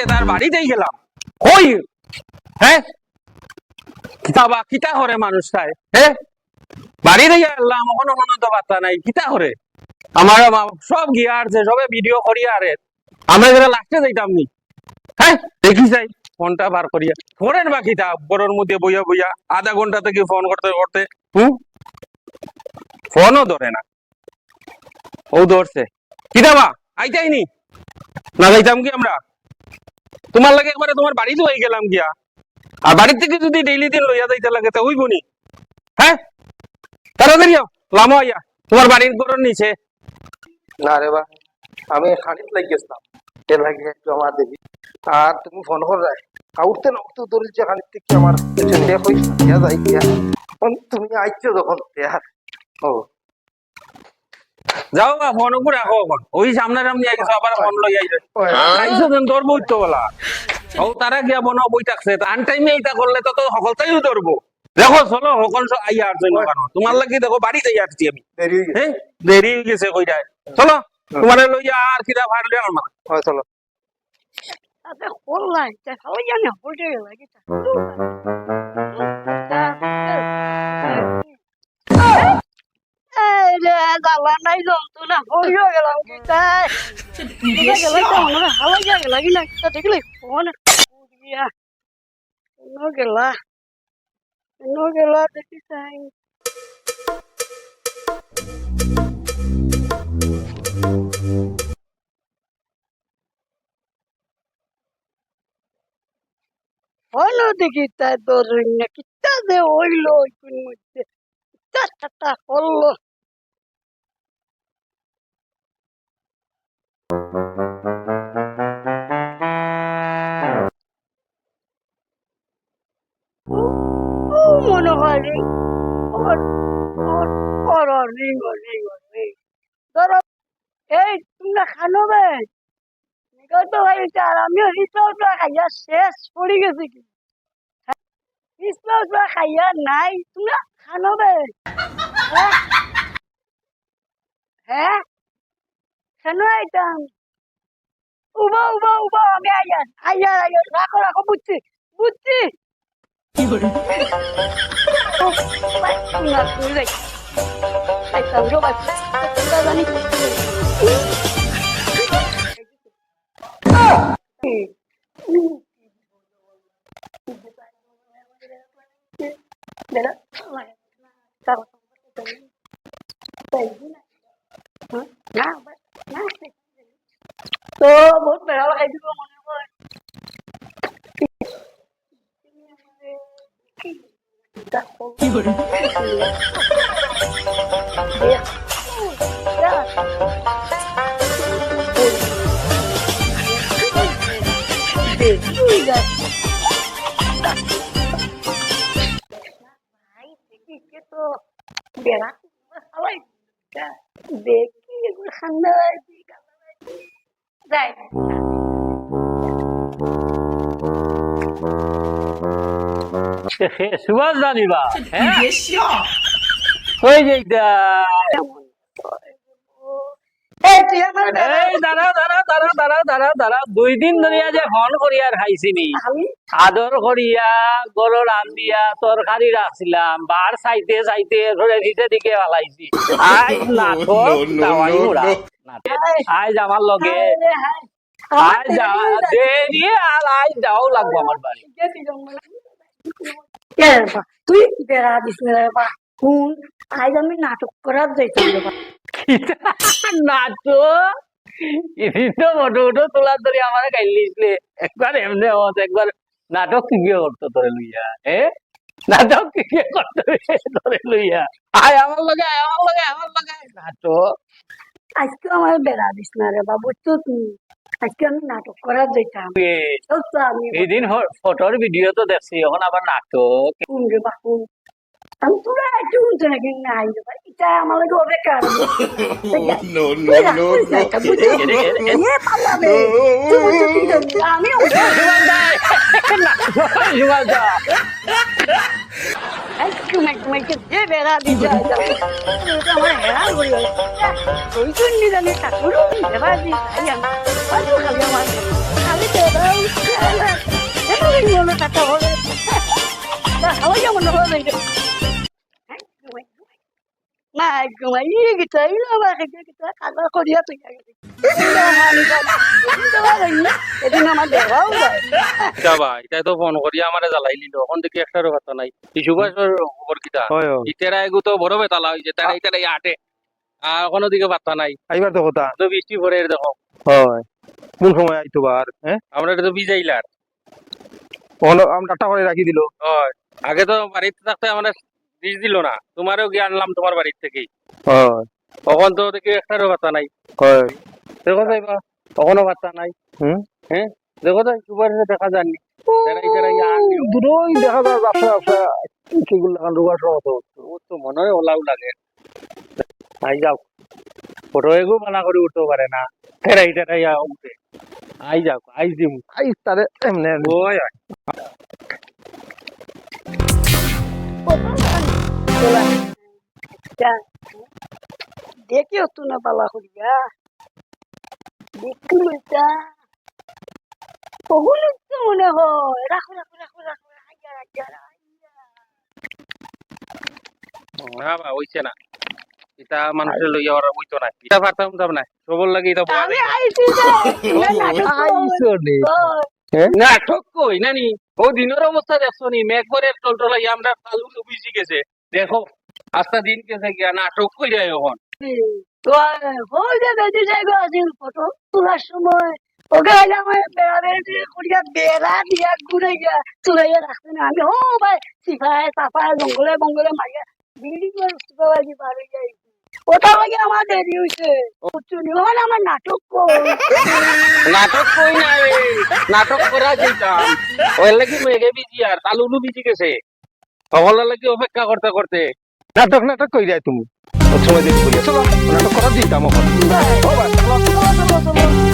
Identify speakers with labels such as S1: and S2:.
S1: যে তার বাড়িতেই গেলাম ওই হ্যাঁ কিতাবা কিতা করে মানুষটাই হ্যাঁ বাড়িতে গেলাম কোনো তো বার্তা নাই কিতা করে আমার সব গিয়ার যে সবে ভিডিও করি আরে আমরা যারা লাস্টে যাইতাম নি হ্যাঁ দেখি যাই ফোনটা বার করিয়া ফোনের বা কিতা বড়োর মধ্যে বইয়া বইয়া আধা ঘন্টা থেকে ফোন করতে করতে ফোনও ধরে না ও ধরছে কিতাবা আইতাইনি না যাইতাম কি আমরা তোমার লাগে একবারে তোমার বাড়িতে হয়ে গেলাম গিয়া আর বাড়ির থেকে যদি ডেইলি দিন লইয়া যাইতে লাগে তা হইব নি হ্যাঁ তাড়াতাড়ি লামো আইয়া তোমার বাড়ির ঘরের নিচে
S2: না রে বা আমি খানিত লাগিয়েছিলাম এর লাগে একটু আমার দেখি আর তুমি ফোন কর রায় উঠতে না উঠতে ধরেছে খানিত থেকে আমার ছেলে হইস না যাই গিয়া তুমি আইছো যখন আর ও
S1: যাও বা ফোন উপরে রাখো এখন ওই সামনে সামনে আইছো আবার ফোন লই আইছো দেন তোর বই তো বলা ও তারা গিয়া বনো বই থাকছে আন টাইমে এইটা করলে তো তো সকলটাই ধরবো দেখো চলো সকল আইয়া আর জন্য কেন তোমার লাগি দেখো বাড়ি যাই আসছি আমি হ্যাঁ দেরি হয়ে গেছে কইটাই চলো তোমার লইয়া আর কিরা ফাড়লে আমার
S2: হয় চলো
S3: আচ্ছা অনলাইন তা সবাই জানে হোল্ডে লাগে দালা নাই জন্তু না হইয়া গেলাম কি তাই হাওয়া জায়গা লাগি না দেখলে ফোন গিয়া গেলা দেখি তাই হলো দেখি তাই দরুন না কিতা দে হইলো কোন মধ্যে তা হলো মনে হয় ধরো এই তোমরা খানো বে তো ভাই আর আমিও রিসোর্ট খাইয়া শেষ পড়ে গেছি কি রিসোর্ট খাইয়া নাই তোমরা খানো বে হ্যাঁ কেন আইতাম উবা আমি আইয়া রাখো বুঝছি কি করে জানি তো বহুত বেড়া লাগাই দিব মনে হয় কি করে তো বেড়া দেখি এগুলো ঠান্ডা যাই
S1: সুভাষ জানিবা ওই যে দাঁড়া 2 দিন ধরিয়া যে ফোন করিয়া খাইছিনি আদর করিয়া গরুর রান্ধিয়া তরকারি রাখছিলাম বার চাইতে চাইতে দিতে দিকে ভালাইছি আজ আমার লগে আজ দেরি আর আজ যাও লাগবো আমার বাড়ি
S3: তুই বেড়া দিস শুন আজ আমি নাটক করার যাইতাম
S1: নাটক ফটো তোলার ধরে আমার গাইলিসলে একবার এমনি একবার নাটক কি করতো তোরে লইয়া নাটক কি করতো তোরে লইয়া আয় আমার লগে নাটক
S3: আজকে আমার বেড়া দিস না রে বাবু তো তুই আজকে আমি নাটক করার যাইতাম
S1: এইদিন ফটোর ভিডিও তো দেখছি এখন আবার নাটক
S3: শুন রে বাবু আমি তোরা একটু উঠে নাকি নাই রে ভাই এটা আমার লাগে অপেক্ষা আমি আজকে তোমাকে যে বেড়া দিতে আমার হেরান করি ওই জন্য জানি ঠাকুর বেড়া দিই খাই আমি খালি আমার খালি বেড়া টাকা হবে খাওয়াই যেমন হবে না ঘুমাই গেছে আমার খেতে খাবার করিয়া তুই এদিন আমার দেখাও যায়
S1: যাবা এটা তো ফোন করিয়া আমারে জ্বালাই লিল এখন দেখি একটারও কথা নাই এই সুভাষের খবর কিতা
S2: হয়
S1: ইতেরা এগু তো বড় বেতালা হইছে তারা ইতেরা আটে আর কোনো দিকে বার্তা নাই
S2: আইবার তো কথা
S1: তো বৃষ্টি পরে দেখো
S2: হয় কোন সময় আইতো বার হ্যাঁ
S1: আমরা এটা তো ভিজাইলার
S2: আমি টাটা করে রাখি দিল
S1: হয় আগে তো বাড়িতে থাকতে আমরা বীজ দিল না তোমারও গিয়ে আনলাম তোমার বাড়ির থেকেই
S2: হয়
S1: তখন তো দেখি একটারও বার্তা নাই
S2: হয়
S1: দেখো যাইবা তখনও বার্তা নাই
S2: হুম
S1: হ্যাঁ দেখো তো সুভাষে দেখা যাননি তারা ইতেরা আনলি
S2: দূরই দেখা যায় ব্যবসা ব্যবসা সেগুলো লাগান রোগার সময়
S1: ও তো মনে হয় ওলাও লাগে আই যাও ফটো এগো মানা করে উঠতে পারে না তেরাই তেরাই উঠে আই যাও আই দিম
S2: আই তারে এমনি
S1: ওই
S3: দেখিও তো না পালা করিয়া দেখুন এটা কখন তো মনে হয় রাখো রাখো রাখো রাখো আইয়া আইয়া
S1: না বা হইছে না এটা মানুষের লইয়া ওরা হইতো না এটা পারতাম যাব না সবল লাগে এটা বলা
S3: আমি আইছি
S1: নাটক কই নানি ও দিনের অবস্থা দেখছো নি মেঘ করে টলটলাই আমরা তালু বুঝি গেছে দেখো আস্তা দিন কেসে গিয়া নাটক কই যায় এখন
S3: তো হই যে বেদি যাইগো আছিল ফটো তোলার সময় ওকে হইলে আমার বেড়া বেড়ি করিয়া বেড়া দিয়া ঘুরাইয়া তুলাইয়া রাখতে না আমি ও ভাই সিফায় সাফায় জঙ্গলে বঙ্গলে মারিয়া বিল্ডিং এর সুপারভাইজার পার হয়ে যাই ওটা লাগে আমার দেরি হইছে চুনি হল আমার নাটক কই
S1: নাটক কই না রে নাটক করা যাইতাম ওই লাগি মেঘে বিজি আর তালুলু বিজি গেছে সকলের লাগি অপেক্ষা করতে করতে
S2: নাটক নাটক কই যায় তুমি ওর সময় দেখি বলি চলো নাটক করা দিতাম এখন ও ভাই চলো
S3: চলো চলো চলো